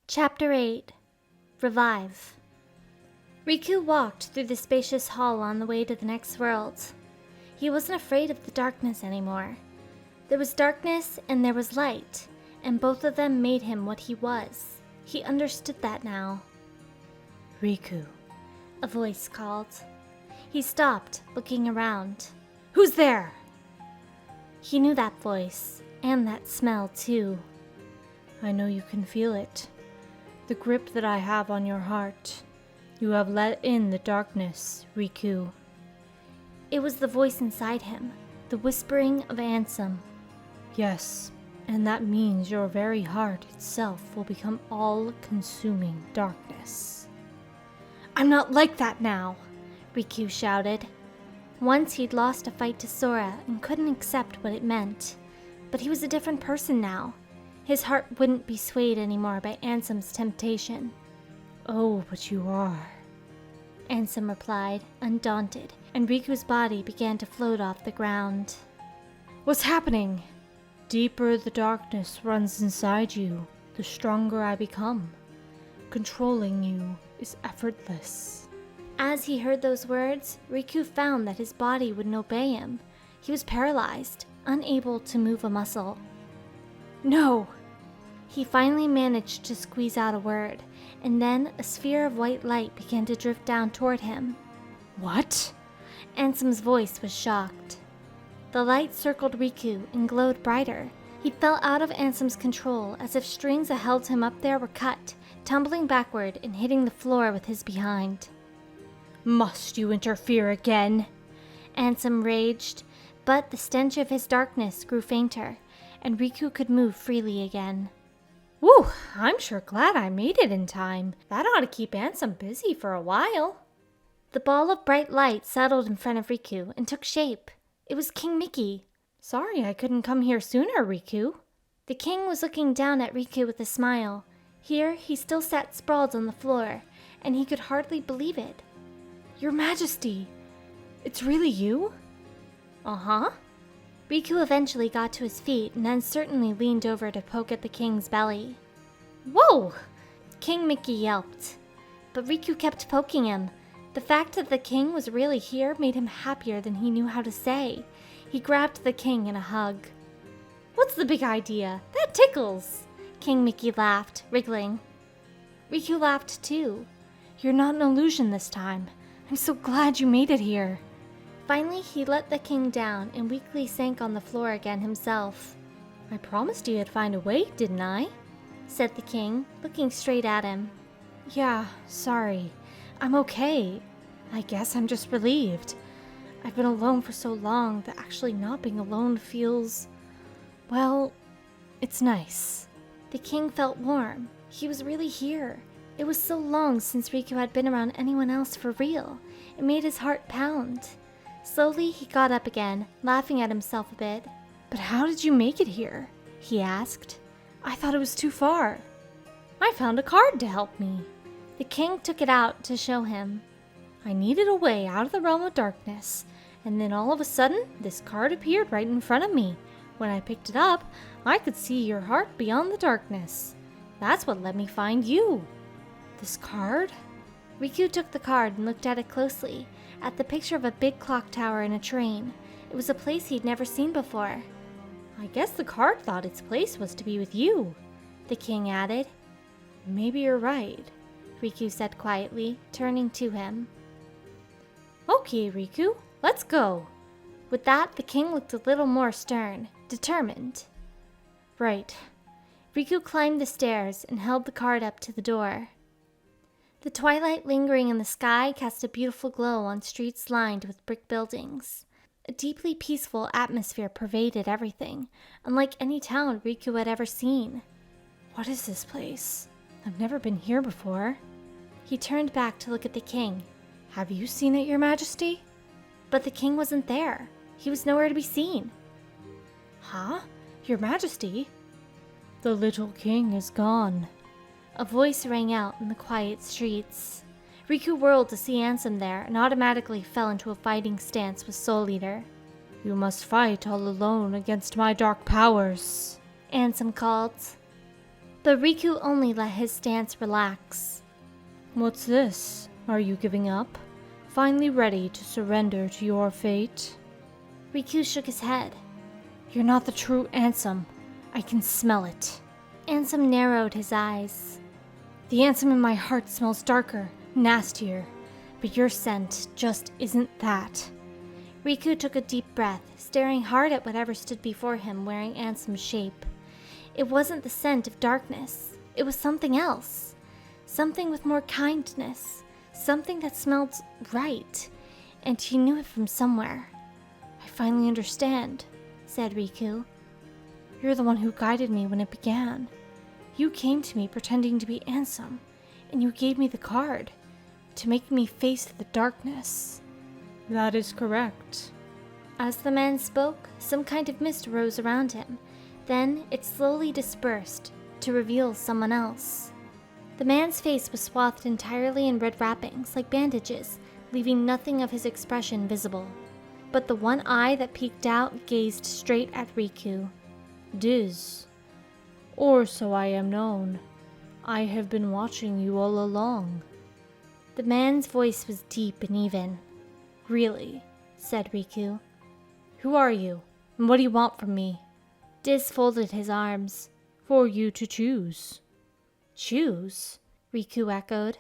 Chapter 8 Revive. Riku walked through the spacious hall on the way to the next world. He wasn't afraid of the darkness anymore. There was darkness and there was light, and both of them made him what he was. He understood that now. Riku, a voice called. He stopped, looking around. Who's there? He knew that voice, and that smell too. I know you can feel it. The grip that I have on your heart. You have let in the darkness, Riku. It was the voice inside him, the whispering of Ansem. Yes, and that means your very heart itself will become all-consuming darkness. I'm not like that now, Riku shouted. Once he'd lost a fight to Sora and couldn't accept what it meant. But he was a different person now. His heart wouldn't be swayed anymore by Ansem's temptation. Oh, but you are, Ansem replied, undaunted, and Riku's body began to float off the ground. What's happening? Deeper the darkness runs inside you, the stronger I become. Controlling you is effortless. As he heard those words, Riku found that his body wouldn't obey him. He was paralyzed, unable to move a muscle. No! He finally managed to squeeze out a word, and then a sphere of white light began to drift down toward him. What? Ansem's voice was shocked. The light circled Riku and glowed brighter. He fell out of Ansem's control as if strings that held him up there were cut, tumbling backward and hitting the floor with his behind. Must you interfere again? Ansem raged, but the stench of his darkness grew fainter, and Riku could move freely again. Whew, I'm sure glad I made it in time. That ought to keep Ansem busy for a while. The ball of bright light settled in front of Riku and took shape. It was King Mickey. Sorry I couldn't come here sooner, Riku. The king was looking down at Riku with a smile. Here he still sat sprawled on the floor, and he could hardly believe it. Your Majesty, it's really you? Uh-huh. Riku eventually got to his feet and uncertainly leaned over to poke at the king's belly. Whoa! King Mickey yelped. But Riku kept poking him. The fact that the king was really here made him happier than he knew how to say. He grabbed the king in a hug. What's the big idea? That tickles! King Mickey laughed, wriggling. Riku laughed too. You're not an illusion this time. I'm so glad you made it here. Finally, he let the king down and weakly sank on the floor again himself. I promised you'd find a way, didn't I? Said the king, looking straight at him. Yeah, sorry. I'm okay. I guess I'm just relieved. I've been alone for so long that actually not being alone feels... well, it's nice. The king felt warm. He was really here. It was so long since Riku had been around anyone else for real. It made his heart pound. Slowly, he got up again, laughing at himself a bit. But how did you make it here? He asked. I thought it was too far. I found a card to help me. The king took it out to show him. I needed a way out of the realm of darkness, and then all of a sudden, this card appeared right in front of me. When I picked it up, I could see your heart beyond the darkness. That's what let me find you. This card? Riku took the card and looked at it closely, at the picture of a big clock tower in a train. It was a place he'd never seen before. I guess the card thought its place was to be with you, the king added. Maybe you're right, Riku said quietly, turning to him. Okay, Riku, let's go. With that, the king looked a little more stern, determined. Right. Riku climbed the stairs and held the card up to the door. The twilight lingering in the sky cast a beautiful glow on streets lined with brick buildings. A deeply peaceful atmosphere pervaded everything, unlike any town Riku had ever seen. What is this place? I've never been here before. He turned back to look at the king. Have you seen it, Your Majesty? But the king wasn't there. He was nowhere to be seen. Huh? Your Majesty? The little king is gone. A voice rang out in the quiet streets. Riku whirled to see Ansem there and automatically fell into a fighting stance with Soul Eater. You must fight all alone against my dark powers, Ansem called. But Riku only let his stance relax. What's this? Are you giving up? Finally ready to surrender to your fate? Riku shook his head. You're not the true Ansem. I can smell it. Ansem narrowed his eyes. The Ansem in my heart smells darker, nastier, but your scent just isn't that. Riku took a deep breath, staring hard at whatever stood before him wearing Ansem's shape. It wasn't the scent of darkness. It was something else. Something with more kindness. Something that smelled right. And he knew it from somewhere. I finally understand, said Riku. You're the one who guided me when it began. You came to me pretending to be Ansem, and you gave me the card to make me face the darkness. That is correct. As the man spoke, some kind of mist rose around him. Then it slowly dispersed to reveal someone else. The man's face was swathed entirely in red wrappings, like bandages, leaving nothing of his expression visible. But the one eye that peeked out gazed straight at Riku. Diz, or so I am known. I have been watching you all along. The man's voice was deep and even. Really, said Riku. Who are you, and what do you want from me? Diz folded his arms. For you to choose. Choose? Riku echoed.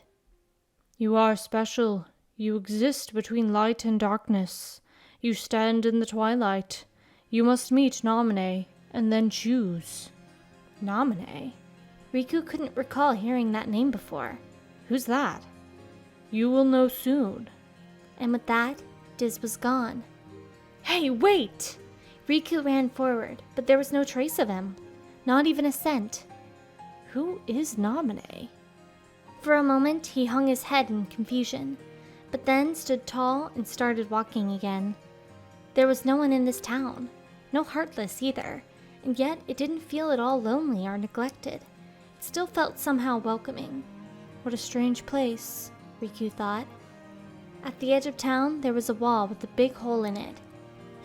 You are special. You exist between light and darkness. You stand in the twilight. You must meet Naminé, and then choose. Naminé? Riku couldn't recall hearing that name before. Who's that? You will know soon. And with that, Diz was gone. Hey, wait! Riku ran forward, but there was no trace of him. Not even a scent. Who is Naminé? For a moment, he hung his head in confusion, but then stood tall and started walking again. There was no one in this town. No Heartless either. And yet it didn't feel at all lonely or neglected. It still felt somehow welcoming. What a strange place, Riku thought. At the edge of town, there was a wall with a big hole in it.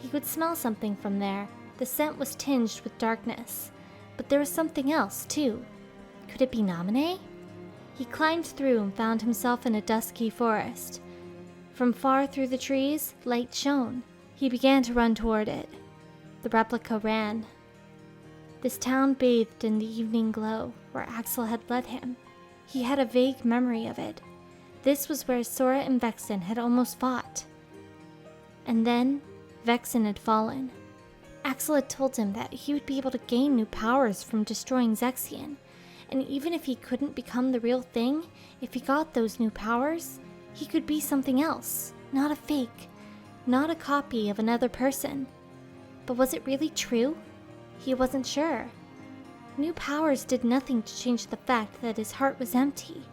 He could smell something from there. The scent was tinged with darkness. But there was something else, too. Could it be Naminé? He climbed through and found himself in a dusky forest. From far through the trees, light shone. He began to run toward it. The replica ran. This town bathed in the evening glow, where Axel had led him. He had a vague memory of it. This was where Sora and Vexen had almost fought. And then, Vexen had fallen. Axel had told him that he would be able to gain new powers from destroying Zexion, and even if he couldn't become the real thing, if he got those new powers, he could be something else, not a fake, not a copy of another person. But was it really true? He wasn't sure. New powers did nothing to change the fact that his heart was empty,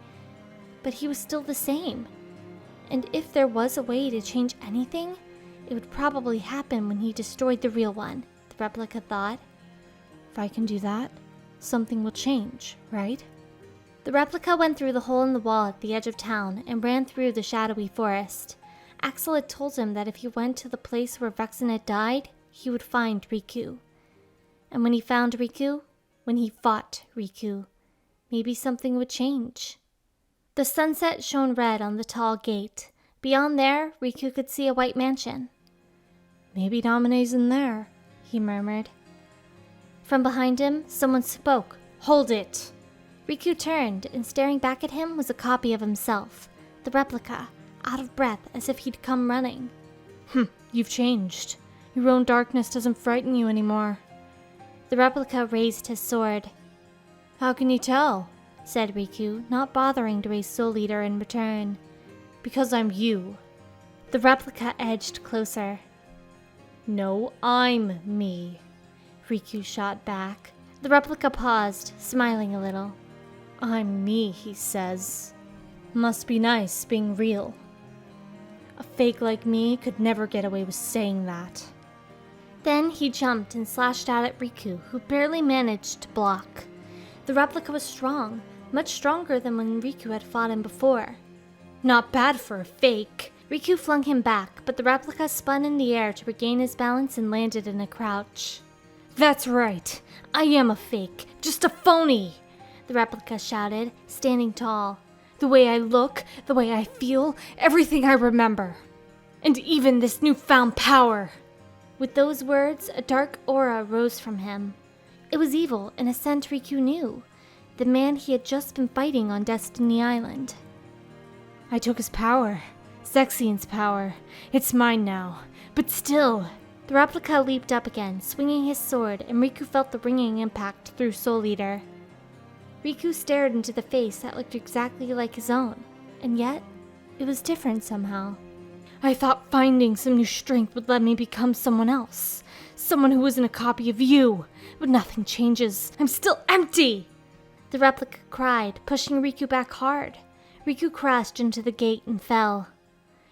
but he was still the same. And if there was a way to change anything, it would probably happen when he destroyed the real one, the replica thought. If I can do that, something will change, right? The replica went through the hole in the wall at the edge of town and ran through the shadowy forest. Axel had told him that if he went to the place where Vexen had died, he would find Riku. And when he found Riku, when he fought Riku, maybe something would change. The sunset shone red on the tall gate. Beyond there, Riku could see a white mansion. Maybe Naminé's in there, he murmured. From behind him, someone spoke. Hold it! Riku turned, and staring back at him was a copy of himself, the replica, out of breath as if he'd come running. You've changed. Your own darkness doesn't frighten you anymore. The replica raised his sword. How can you tell? Said Riku, not bothering to raise Soul Eater in return. Because I'm you. The replica edged closer. No, I'm me, Riku shot back. The replica paused, smiling a little. I'm me, he says. Must be nice being real. A fake like me could never get away with saying that. Then he jumped and slashed out at Riku, who barely managed to block. The replica was strong, much stronger than when Riku had fought him before. Not bad for a fake. Riku flung him back, but the replica spun in the air to regain his balance and landed in a crouch. That's right. I am a fake. Just a phony. the replica shouted, standing tall. "The way I look, the way I feel, everything I remember. And even this newfound power." With those words, a dark aura rose from him. It was evil in a scent Riku knew, the man he had just been fighting on Destiny Island. I took his power. Zexian's power. It's mine now. But still... The replica leaped up again, swinging his sword, and Riku felt the ringing impact through Soul Eater. Riku stared into the face that looked exactly like his own, and yet, it was different somehow. I thought finding some new strength would let me become someone else. Someone who isn't a copy of you. But nothing changes. I'm still empty! The replica cried, pushing Riku back hard. Riku crashed into the gate and fell.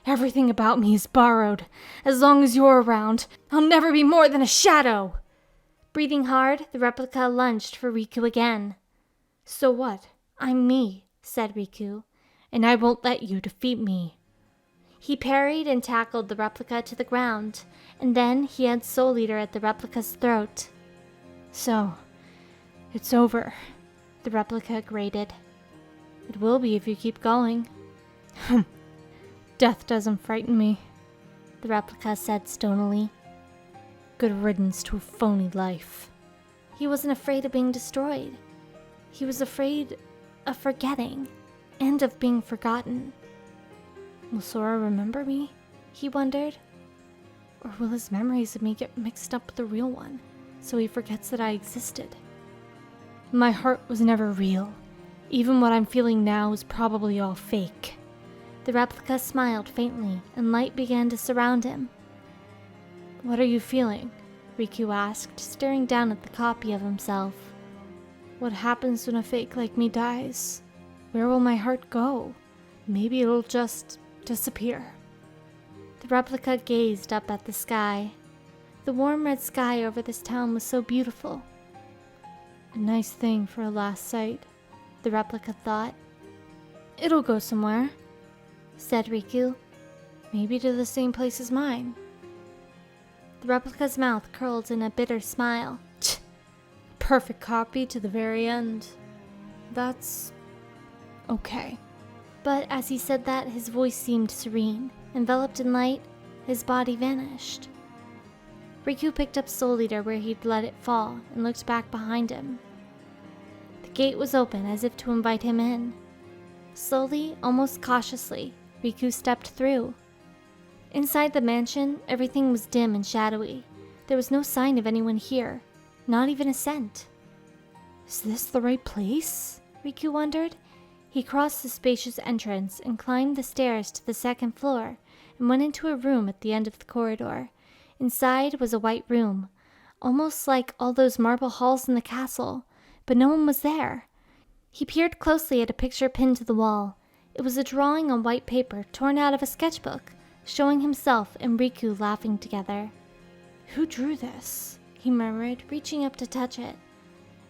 Everything about me is borrowed. As long as you're around, I'll never be more than a shadow. Breathing hard, the replica lunged for Riku again. So what? I'm me, said Riku, and I won't let you defeat me. He parried and tackled the replica to the ground, and then he had Soul Eater at the replica's throat. So, it's over, the replica grated. It will be if you keep going. Death doesn't frighten me, the replica said stonily. Good riddance to a phony life. He wasn't afraid of being destroyed. He was afraid of forgetting, and of being forgotten. Will Sora remember me? He wondered. Or will his memories of me get mixed up with the real one, so he forgets that I existed? My heart was never real. Even what I'm feeling now is probably all fake. The replica smiled faintly, and light began to surround him. What are you feeling? Riku asked, staring down at the copy of himself. What happens when a fake like me dies? Where will my heart go? Maybe it'll just disappear. The replica gazed up at the sky. The warm red sky over this town was so beautiful. A nice thing for a last sight, the replica thought. It'll go somewhere, said Riku. Maybe to the same place as mine. The replica's mouth curled in a bitter smile. Perfect copy to the very end. That's okay. But as he said that, his voice seemed serene. Enveloped in light, his body vanished. Riku picked up Soul Eater where he'd let it fall and looked back behind him. The gate was open as if to invite him in. Slowly, almost cautiously, Riku stepped through. Inside the mansion, everything was dim and shadowy. There was no sign of anyone here, not even a scent. Is this the right place? Riku wondered. He crossed the spacious entrance and climbed the stairs to the second floor and went into a room at the end of the corridor. Inside was a white room, almost like all those marble halls in the castle, but no one was there. He peered closely at a picture pinned to the wall. It was a drawing on white paper torn out of a sketchbook, showing himself and Riku laughing together. Who drew this? He murmured, reaching up to touch it.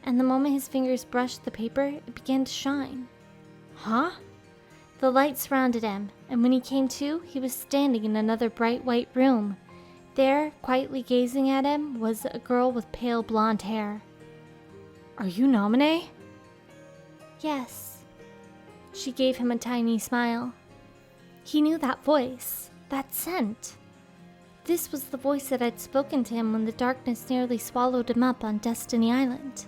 And the moment his fingers brushed the paper, it began to shine. Huh? The light surrounded him, and when he came to, he was standing in another bright white room. There, quietly gazing at him, was a girl with pale blonde hair. Are you Naminé? Yes. She gave him a tiny smile. He knew that voice, that scent. This was the voice that had spoken to him when the darkness nearly swallowed him up on Destiny Island.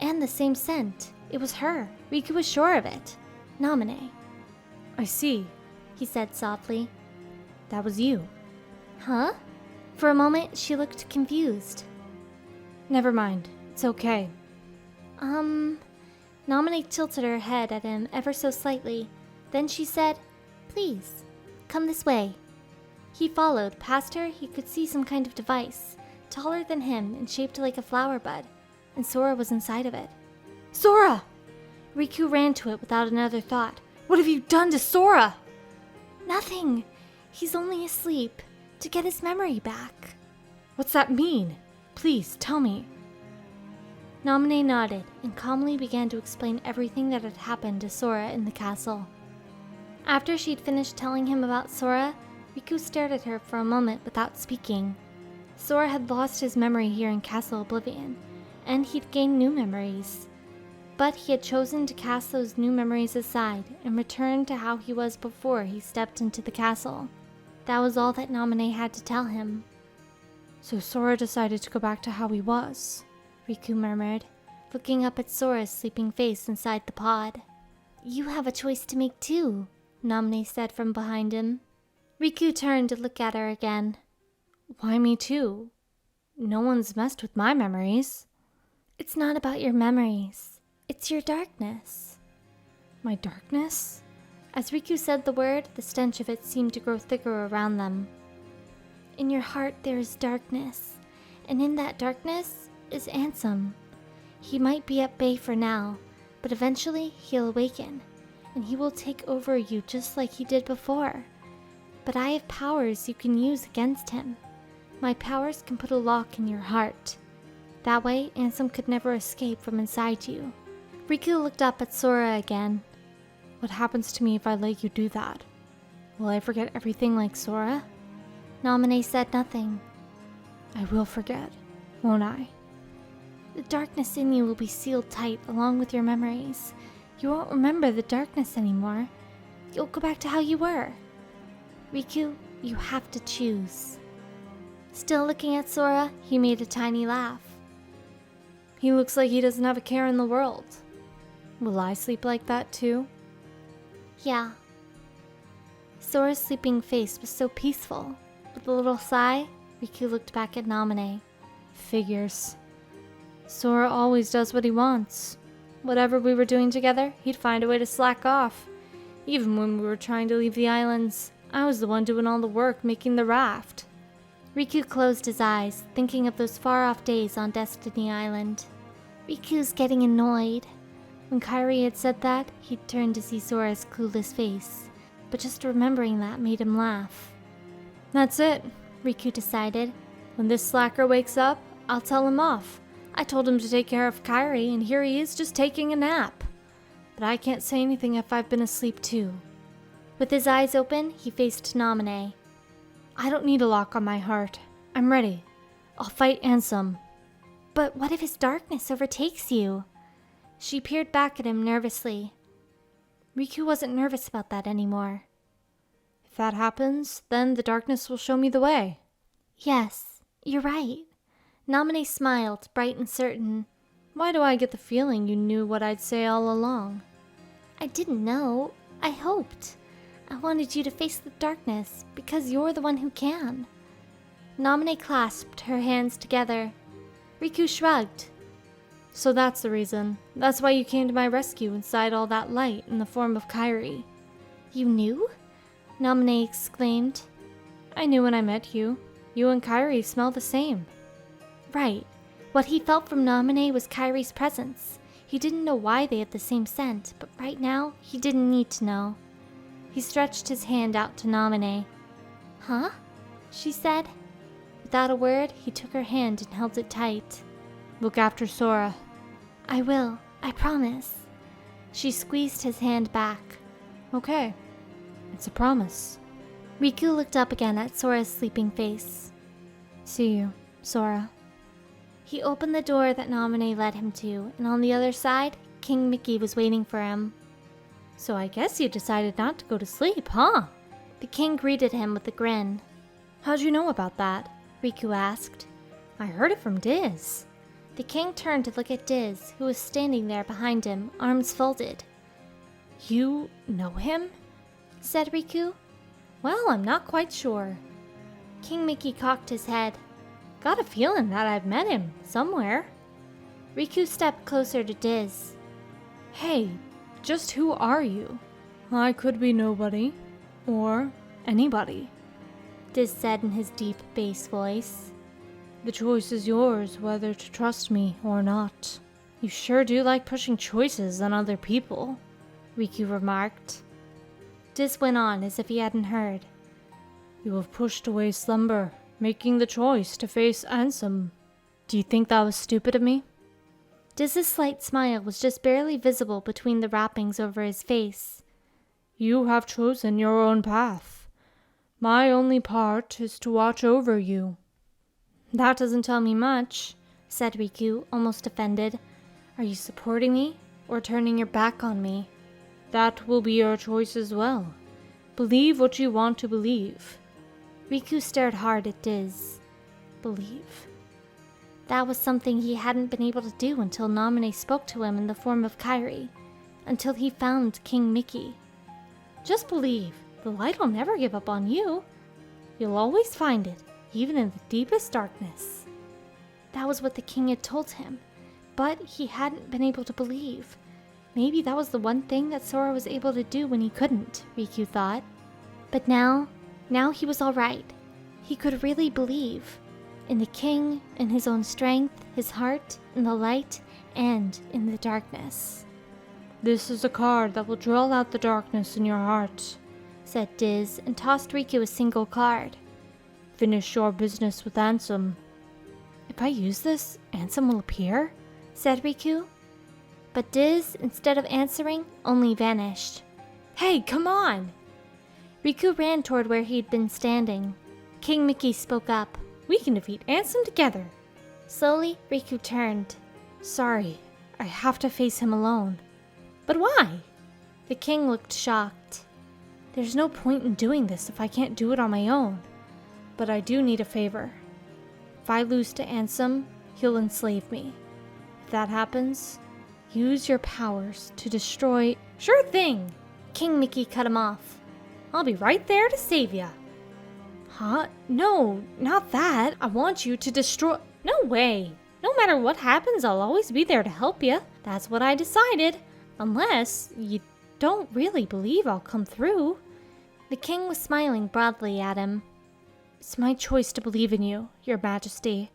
And the same scent. It was her. Riku was sure of it. Naminé. I see, he said softly. That was you. Huh? For a moment, she looked confused. Never mind. It's okay. Naminé tilted her head at him ever so slightly. Then she said, "Please, come this way." He followed. Past her, he could see some kind of device, taller than him and shaped like a flower bud, and Sora was inside of it. Sora! Riku ran to it without another thought. What have you done to Sora? Nothing. He's only asleep, to get his memory back. What's that mean? Please, tell me. Naminé nodded and calmly began to explain everything that had happened to Sora in the castle. After she'd finished telling him about Sora, Riku stared at her for a moment without speaking. Sora had lost his memory here in Castle Oblivion, and he'd gained new memories. But he had chosen to cast those new memories aside and return to how he was before he stepped into the castle. That was all that Naminé had to tell him. So Sora decided to go back to how he was, Riku murmured, looking up at Sora's sleeping face inside the pod. You have a choice to make too, Naminé said from behind him. Riku turned to look at her again. Why me too? No one's messed with my memories. It's not about your memories. It's your darkness. My darkness? As Riku said the word, the stench of it seemed to grow thicker around them. In your heart there is darkness, and in that darkness is Ansem. He might be at bay for now, but eventually he'll awaken, and he will take over you just like he did before. But I have powers you can use against him. My powers can put a lock in your heart. That way, Ansem could never escape from inside you. Riku looked up at Sora again. What happens to me if I let you do that? Will I forget everything like Sora? Naminé said nothing. I will forget, won't I? The darkness in you will be sealed tight along with your memories. You won't remember the darkness anymore. You'll go back to how you were. Riku, you have to choose. Still looking at Sora, he made a tiny laugh. He looks like he doesn't have a care in the world. Will I sleep like that too? Yeah. Sora's sleeping face was so peaceful. With a little sigh, Riku looked back at Naminé. Figures. Sora always does what he wants. Whatever we were doing together, he'd find a way to slack off. Even when we were trying to leave the islands, I was the one doing all the work making the raft. Riku closed his eyes, thinking of those far-off days on Destiny Island. Riku's getting annoyed. When Kairi had said that, he'd turned to see Sora's clueless face, but just remembering that made him laugh. That's it, Riku decided. When this slacker wakes up, I'll tell him off. I told him to take care of Kairi, and here he is just taking a nap. But I can't say anything if I've been asleep too. With his eyes open, he faced Naminé. I don't need a lock on my heart. I'm ready. I'll fight Ansem. But what if his darkness overtakes you? She peered back at him nervously. Riku wasn't nervous about that anymore. If that happens, then the darkness will show me the way. Yes, you're right. Naminé smiled, bright and certain. Why do I get the feeling you knew what I'd say all along? I didn't know. I hoped. I wanted you to face the darkness, because you're the one who can. Naminé clasped her hands together. Riku shrugged. So that's the reason. That's why you came to my rescue inside all that light in the form of Kairi. You knew? Naminé exclaimed. I knew when I met you. You and Kairi smell the same. Right. What he felt from Naminé was Kairi's presence. He didn't know why they had the same scent, but right now, he didn't need to know. He stretched his hand out to Naminé. Huh? She said. Without a word, he took her hand and held it tight. Look after Sora. I will. I promise. She squeezed his hand back. Okay. It's a promise. Riku looked up again at Sora's sleeping face. See you, Sora. He opened the door that Naminé led him to, and on the other side, King Mickey was waiting for him. So I guess you decided not to go to sleep, huh? The king greeted him with a grin. How'd you know about that? Riku asked. I heard it from Diz. The king turned to look at Diz, who was standing there behind him, arms folded. You know him? Said Riku. Well, I'm not quite sure. King Mickey cocked his head. Got a feeling that I've met him somewhere. Riku stepped closer to Diz. Hey, just who are you? I could be nobody. Or anybody. Diz said in his deep bass voice. The choice is yours whether to trust me or not. You sure do like pushing choices on other people, Riku remarked. Diz went on as if he hadn't heard. You have pushed away slumber, making the choice to face Ansem. Do you think that was stupid of me? Diz's slight smile was just barely visible between the wrappings over his face. You have chosen your own path. My only part is to watch over you. That doesn't tell me much, said Riku, almost offended. Are you supporting me? or turning your back on me. That will be your choice as well. Believe what you want to believe. Riku stared hard at Diz. Believe. That was something he hadn't been able to do until Naminé spoke to him in the form of Kairi, until he found King Mickey. Just believe. The light will never give up on you. You'll always find it, even in the deepest darkness. That was what the king had told him, but he hadn't been able to believe. Maybe that was the one thing that Sora was able to do when he couldn't, Riku thought. But now he was all right. He could really believe. In the king, in his own strength, his heart, in the light, and in the darkness. This is a card that will draw out the darkness in your heart, said Diz, and tossed Riku a single card. Finish your business with Ansem. If I use this, Ansem will appear, said Riku. But Diz, instead of answering, only vanished. Hey, come on! Riku ran toward where he'd been standing. King Mickey spoke up. We can defeat Ansem together. Slowly, Riku turned. Sorry, I have to face him alone. But why? The king looked shocked. There's no point in doing this if I can't do it on my own. But I do need a favor. If I lose to Ansem, he'll enslave me. If that happens, use your powers to destroy... Sure thing! King Mickey cut him off. I'll be right there to save ya. Huh? No, not that. I want you to destroy... No way. No matter what happens, I'll always be there to help you. That's what I decided. Unless you don't really believe I'll come through. The king was smiling broadly at him. It's my choice to believe in you, Your Majesty.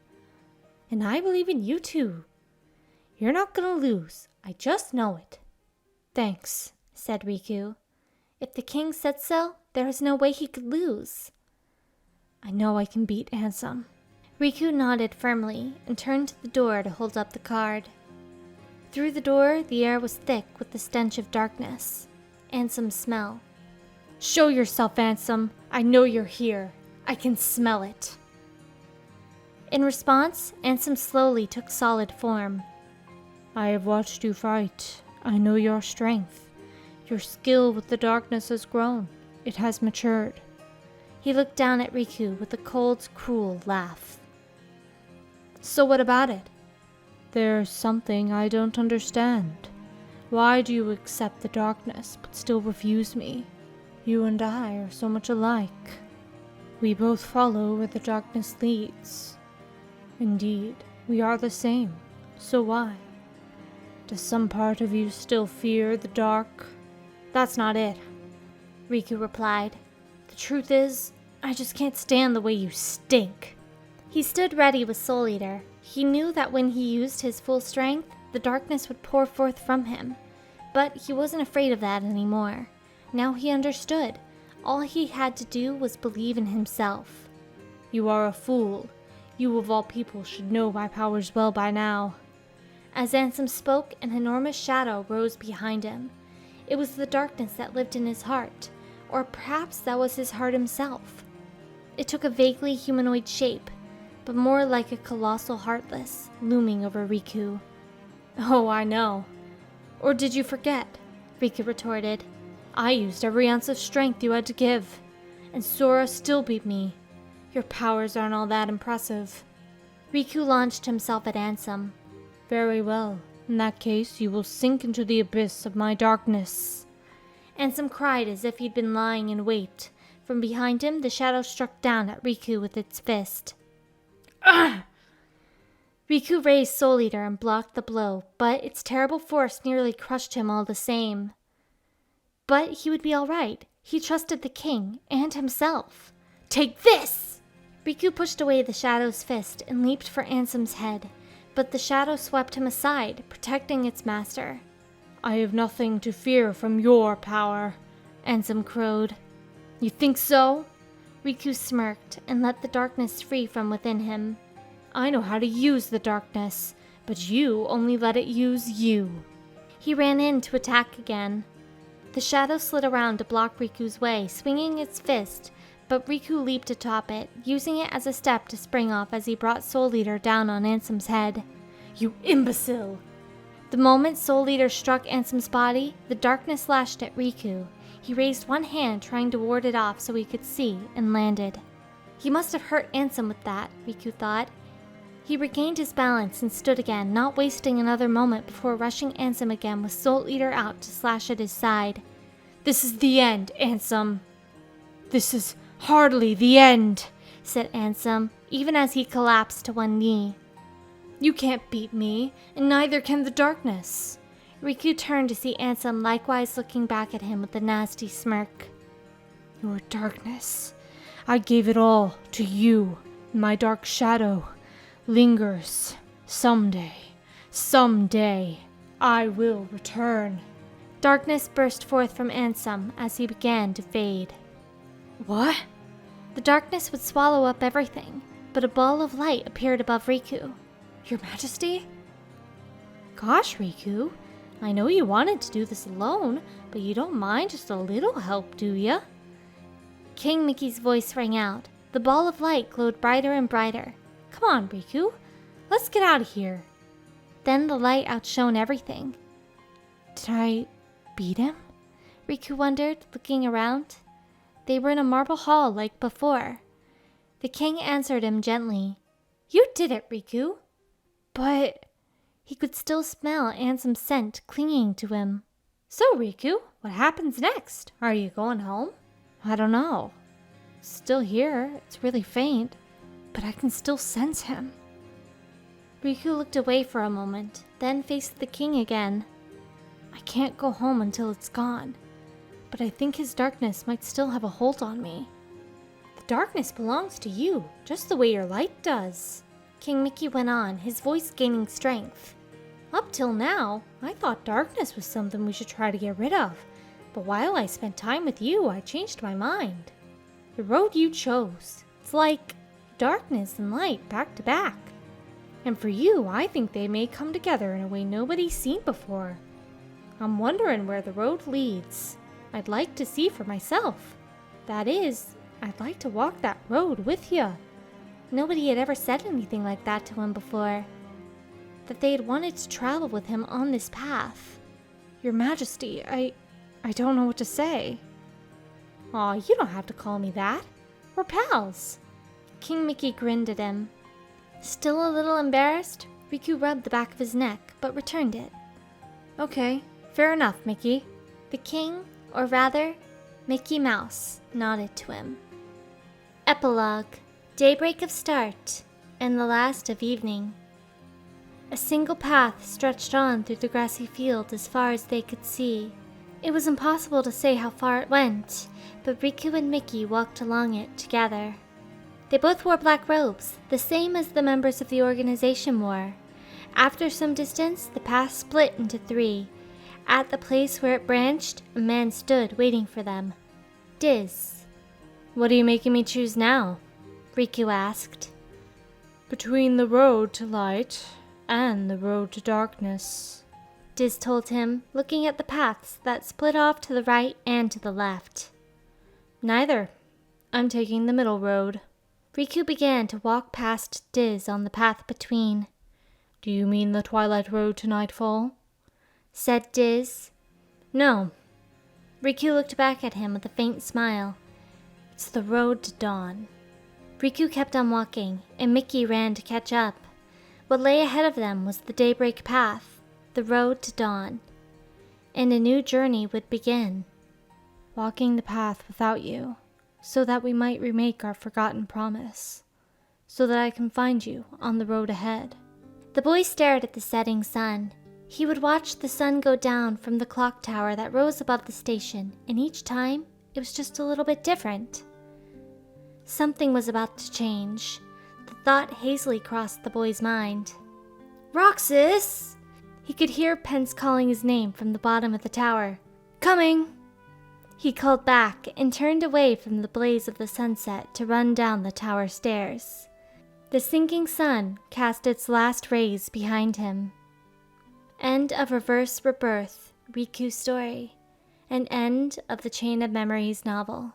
And I believe in you too. You're not gonna lose. I just know it. Thanks, said Riku. If the king said so, there was no way he could lose. I know I can beat Ansem. Riku nodded firmly and turned to the door to hold up the card. Through the door, the air was thick with the stench of darkness. Ansem's smell. Show yourself, Ansem. I know you're here. I can smell it. In response, Ansem slowly took solid form. I have watched you fight. I know your strength. Your skill with the darkness has grown. It has matured. He looked down at Riku with a cold, cruel laugh. So what about it? There's something I don't understand. Why do you accept the darkness but still refuse me? You and I are so much alike. We both follow where the darkness leads. Indeed, we are the same. So why? Does some part of you still fear the dark? That's not it, Riku replied. The truth is, I just can't stand the way you stink. He stood ready with Soul Eater. He knew that when he used his full strength, the darkness would pour forth from him. But he wasn't afraid of that anymore. Now he understood. All he had to do was believe in himself. You are a fool. You of all people should know my powers well by now. As Ansem spoke, an enormous shadow rose behind him. It was the darkness that lived in his heart, or perhaps that was his heart himself. It took a vaguely humanoid shape, but more like a colossal heartless, looming over Riku. Oh, I know. Or did you forget? Riku retorted. I used every ounce of strength you had to give, and Sora still beat me. Your powers aren't all that impressive. Riku launched himself at Ansem. Very well. In that case, you will sink into the abyss of my darkness. Ansem cried as if he'd been lying in wait. From behind him, the shadow struck down at Riku with its fist. Ah! Riku raised Soul Eater and blocked the blow, but its terrible force nearly crushed him all the same. But he would be all right. He trusted the king and himself. Take this! Riku pushed away the shadow's fist and leaped for Ansem's head, but the shadow swept him aside, protecting its master. I have nothing to fear from your power, Ansem crowed. You think so? Riku smirked and let the darkness free from within him. I know how to use the darkness, but you only let it use you. He ran in to attack again. The shadow slid around to block Riku's way, swinging its fist, but Riku leaped atop it, using it as a step to spring off as he brought Soul Eater down on Ansem's head. You imbecile! The moment Soul Eater struck Ansem's body, the darkness lashed at Riku. He raised one hand, trying to ward it off so he could see, and landed. He must have hurt Ansem with that, Riku thought. He regained his balance and stood again, not wasting another moment before rushing Ansem again with Soul Eater out to slash at his side. "This is the end, Ansem. This is hardly the end," said Ansem, even as he collapsed to one knee. "You can't beat me, and neither can the darkness." Riku turned to see Ansem likewise looking back at him with a nasty smirk. "Your darkness, I gave it all to you. My dark shadow lingers. Someday, I will return." Darkness burst forth from Ansem as he began to fade. "What?" The darkness would swallow up everything, but a ball of light appeared above Riku. "Your Majesty?" "Gosh, Riku, I know you wanted to do this alone, but you don't mind just a little help, do ya?" King Mickey's voice rang out. The ball of light glowed brighter and brighter. "Come on, Riku, let's get out of here." Then the light outshone everything. "Did I beat him?" Riku wondered, looking around. They were in a marble hall like before. The king answered him gently. "You did it, Riku." "But..." He could still smell Ansem's scent clinging to him. "So, Riku, what happens next? Are you going home?" "I don't know. Still here, it's really faint, but I can still sense him." Riku looked away for a moment, then faced the king again. "I can't go home until it's gone, but I think his darkness might still have a hold on me." "The darkness belongs to you, just the way your light does," King Mickey went on, his voice gaining strength. "Up till now, I thought darkness was something we should try to get rid of, but while I spent time with you, I changed my mind. The road you chose, it's like darkness and light back to back. And for you, I think they may come together in a way nobody's seen before. I'm wondering where the road leads. I'd like to see for myself. That is, I'd like to walk that road with you." Nobody had ever said anything like that to him before. That they had wanted to travel with him on this path. "Your Majesty, I don't know what to say." "Aw, you don't have to call me that. We're pals." King Mickey grinned at him. Still a little embarrassed, Riku rubbed the back of his neck, but returned it. "Okay, fair enough, Mickey." The king, or rather, Mickey Mouse, nodded to him. Epilogue. Daybreak of start, and the last of evening. A single path stretched on through the grassy field as far as they could see. It was impossible to say how far it went, but Riku and Mickey walked along it together. They both wore black robes, the same as the members of the organization wore. After some distance, the path split into three. At the place where it branched, a man stood waiting for them. Diz. "What are you making me choose now?" Riku asked. "Between the road to light and the road to darkness," Diz told him, looking at the paths that split off to the right and to the left. "Neither. I'm taking the middle road." Riku began to walk past Diz on the path between. "Do you mean the twilight road to nightfall?" said Diz. "No." Riku looked back at him with a faint smile. "It's the road to dawn." Riku kept on walking, and Mickey ran to catch up. What lay ahead of them was the daybreak path, the road to dawn. And a new journey would begin. "Walking the path without you, so that we might remake our forgotten promise, so that I can find you on the road ahead." The boy stared at the setting sun. He would watch the sun go down from the clock tower that rose above the station, and each time it was just a little bit different. Something was about to change. The thought hazily crossed the boy's mind. "Roxas!" He could hear Pence calling his name from the bottom of the tower. "Coming!" He called back and turned away from the blaze of the sunset to run down the tower stairs. The sinking sun cast its last rays behind him. End of Reverse Rebirth, Riku's story. An end of the Chain of Memories novel.